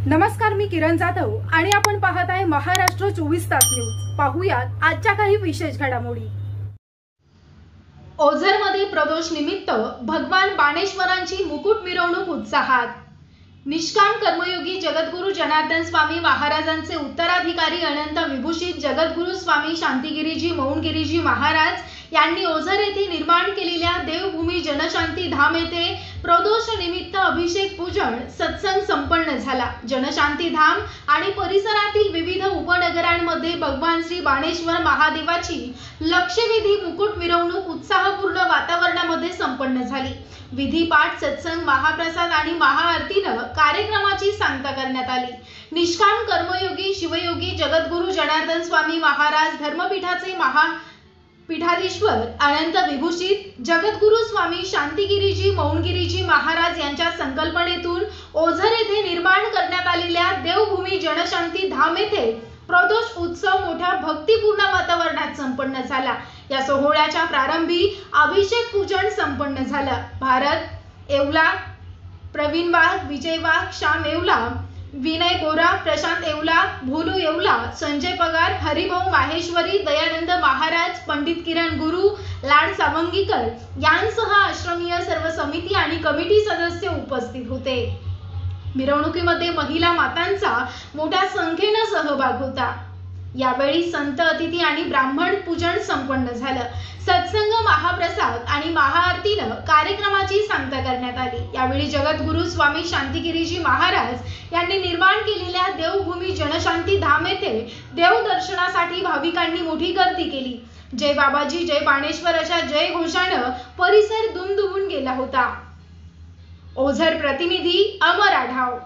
नमस्कार, मी किरण जाधव आणि आपण पाहत आहे महाराष्ट्र 24 तास न्यूज। पाहूयात आजच्या काही विशेष घडामोडी। ओझरमध्ये प्रदोष निमित्त भगवान बाणेश्वरांची मुकुट मिरवणूक उत्साहात। निष्काम कर्मयोगी जगद्गुरु जनार्दन स्वामी महाराजांचे उत्तराधिकारी अनंत विभूषित जगद्गुरु स्वामी शांतिगिरीजी मौनगिरीजी महाराज यांनी ओझर येथे निर्माण केलेल्या देवभूमी जनशांती धाम येथे प्रदोष निमित्त अभिषेक पूजन सत्संग संपन्न झाला। जनशांती धाम आणि परिसरातील विविध उपनगरांमध्ये भगवान श्री बाणेश्वर महादेवाची लक्षवेधी मुकुट मिरवणूक उत्साहपूर्ण वातावरणामध्ये संपन्न झाली। विधिपाठ, सत्संग, महाप्रसाद आणि महाआरतीनं कार्यक्रमाची सांगता करण्यात आली। निष्काम कर्मयोगी शिवयोगी जगद्गुरु जनार्दन स्वामी महाराज धर्मपीठाचे पीठाधीश्वर अनंत विभूषित जगद्गुरु स्वामी शांतिगिरीजी मौनगिरीजी महाराज यांच्या संकल्पनेतून ओझर येथे निर्माण करण्यात आलेल्या देवभूमी जनशांती धाम येथे प्रदोष उत्सव मोठ्या भक्तिपूर्ण वातावरणात संपन्न झाला। या सोहळ्याच्या प्रारंभी अभिषेक पूजन संपन्न झालं। भारत येवला, प्रवीण वाघ, विजय वाघ, श्याम येवला, विनय गोरा, प्रशांत येवला, भोलू येवला, संजय पगार, हरिभाऊ माहेश्वरी, दयानंद महाराज, पंडित किरण गुरु, लाड सावंगीकर यांसह आश्रमीय सर्व समिती आणि कमिटी सदस्य उपस्थित होते। मिरवणुकीमध्ये महिला मातांचा मोठ्या संख्येने सहभाग होता। यावेळी संत, अतिथी आणि ब्राह्मण पूजन संपन्न झालं। सत्संग, महाप्रसाद आणि महाआरतीनं कार्यक्रमाची सांगता करण्यात आली। यावेळी जगद्गुरु स्वामी शांतिगिरीजी महाराज यांनी निर्माण केलेल्या देवभूमी जनशांती धाम येथे देवदर्शनासाठी भाविकांनी मोठी गर्दी केली। जय बाबाजी, जय बाणेश्वर अशा जय घोषानं परिसर दुमदुमून गेला होता। ओझर प्रतिनिधी अमर आढाव।